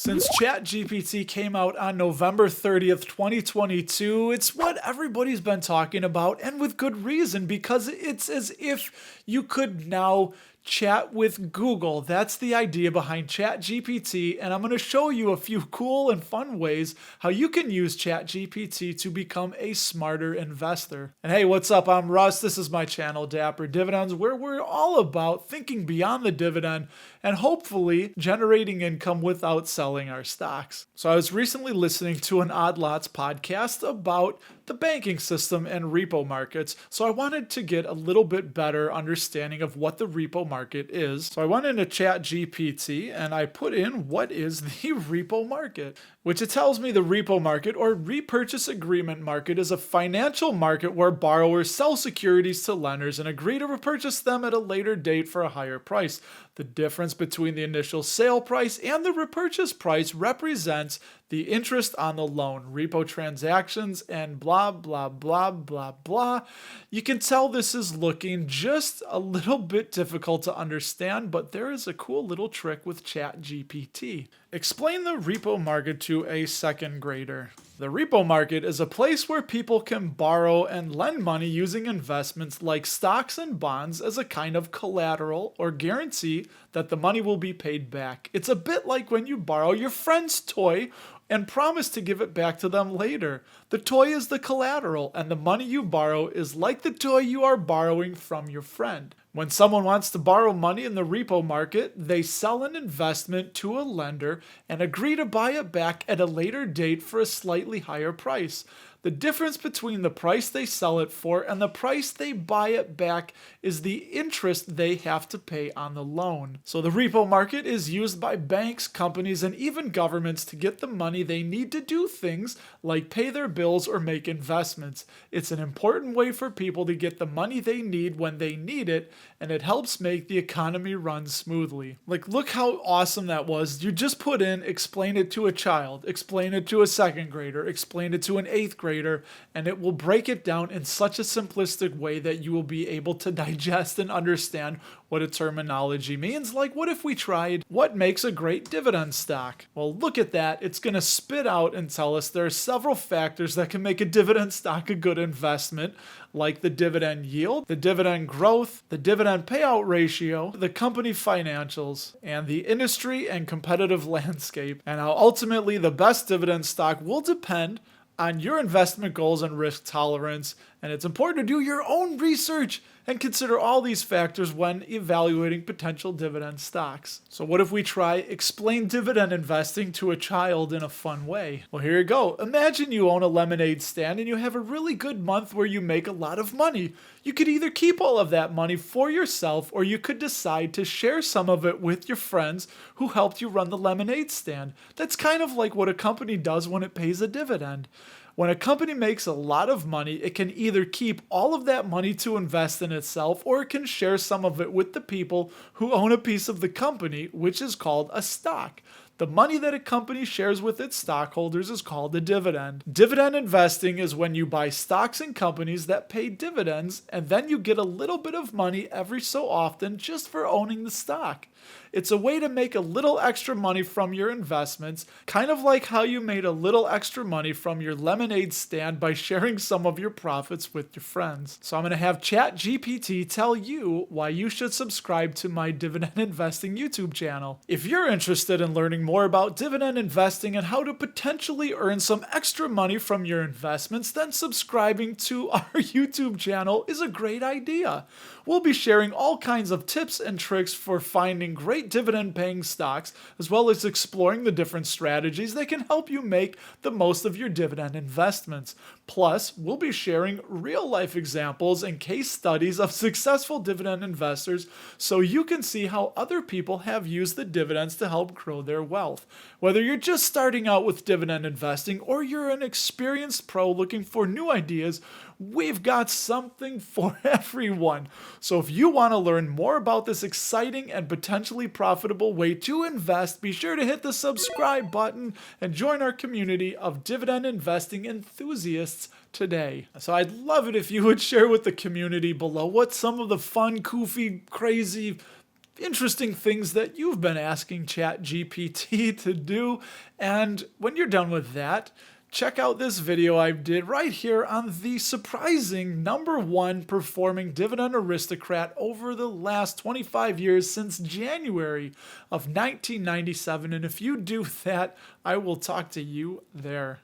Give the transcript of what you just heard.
Since ChatGPT came out on November 30th, 2022, it's what everybody's been talking about, and with good reason, because it's as if you could now chat with Google. That's the idea behind ChatGPT, and I'm going to show you a few cool and fun ways how you can use ChatGPT to become a smarter investor. And hey, what's up? I'm Russ. This is my channel, Dapper Dividends, where we're all about thinking beyond the dividend and hopefully generating income without selling our stocks. So I was recently listening to an Odd Lots podcast about the banking system and repo markets. So I wanted to get a little bit better understanding of what the repo market is. So I went into ChatGPT and I put in what is the repo market, which it tells me the repo market or repurchase agreement market is a financial market where borrowers sell securities to lenders and agree to repurchase them at a later date for a higher price. The difference between the initial sale price and the repurchase price represents the interest on the loan, repo transactions, and blah, blah, blah, blah, blah. You can tell this is looking just a little bit difficult to understand, but there is a cool little trick with ChatGPT. Explain the repo market to a second grader. The repo market is a place where people can borrow and lend money using investments like stocks and bonds as a kind of collateral or guarantee that the money will be paid back. It's a bit like when you borrow your friend's toy and promise to give it back to them later. The toy is the collateral, and the money you borrow is like the toy you are borrowing from your friend. When someone wants to borrow money in the repo market, they sell an investment to a lender and agree to buy it back at a later date for a slightly higher price. The difference between the price they sell it for and the price they buy it back is the interest they have to pay on the loan. So the repo market is used by banks, companies, and even governments to get the money they need to do things like pay their bills or make investments. It's an important way for people to get the money they need when they need it, and it helps make the economy run smoothly. Like, look how awesome that was. You just put in, explain it to a child, explain it to a second grader, explain it to an eighth grader, and it will break it down in such a simplistic way that you will be able to digest and understand what a terminology means. Like, what if we tried what makes a great dividend stock? Well, look at that. It's going to spit out and tell us there are several factors that can make a dividend stock a good investment, like the dividend yield, the dividend growth, the dividend payout ratio, the company financials, and the industry and competitive landscape. And how ultimately the best dividend stock will depend on your investment goals and risk tolerance, and it's important to do your own research and consider all these factors when evaluating potential dividend stocks. So what if we try explain dividend investing to a child in a fun way? Well, here you go. Imagine you own a lemonade stand and you have a really good month where you make a lot of money. You could either keep all of that money for yourself, or you could decide to share some of it with your friends who helped you run the lemonade stand. That's kind of like what a company does when it pays a dividend. When a company makes a lot of money, it can either keep all of that money to invest in itself, or it can share some of it with the people who own a piece of the company, which is called a stock. The money that a company shares with its stockholders is called a dividend. Dividend investing is when you buy stocks in companies that pay dividends, and then you get a little bit of money every so often just for owning the stock. It's a way to make a little extra money from your investments, kind of like how you made a little extra money from your lemonade stand by sharing some of your profits with your friends. So I'm going to have ChatGPT tell you why you should subscribe to my dividend investing YouTube channel. If you're interested in learning more about dividend investing and how to potentially earn some extra money from your investments, then subscribing to our YouTube channel is a great idea. We'll be sharing all kinds of tips and tricks for finding great dividend-paying stocks, as well as exploring the different strategies that can help you make the most of your dividend investments. Plus, we'll be sharing real-life examples and case studies of successful dividend investors so you can see how other people have used the dividends to help grow their wealth. Whether you're just starting out with dividend investing or you're an experienced pro looking for new ideas, we've got something for everyone. So if you want to learn more about this exciting and potentially profitable way to invest, be sure to hit the subscribe button and join our community of dividend investing enthusiasts today. So I'd love it if you would share with the community below what some of the fun, goofy, crazy interesting things that you've been asking ChatGPT to do. And when you're done with that, check out this video I did right here on the surprising #1 performing dividend aristocrat over the last 25 years since January of 1997. And if you do that, I will talk to you there.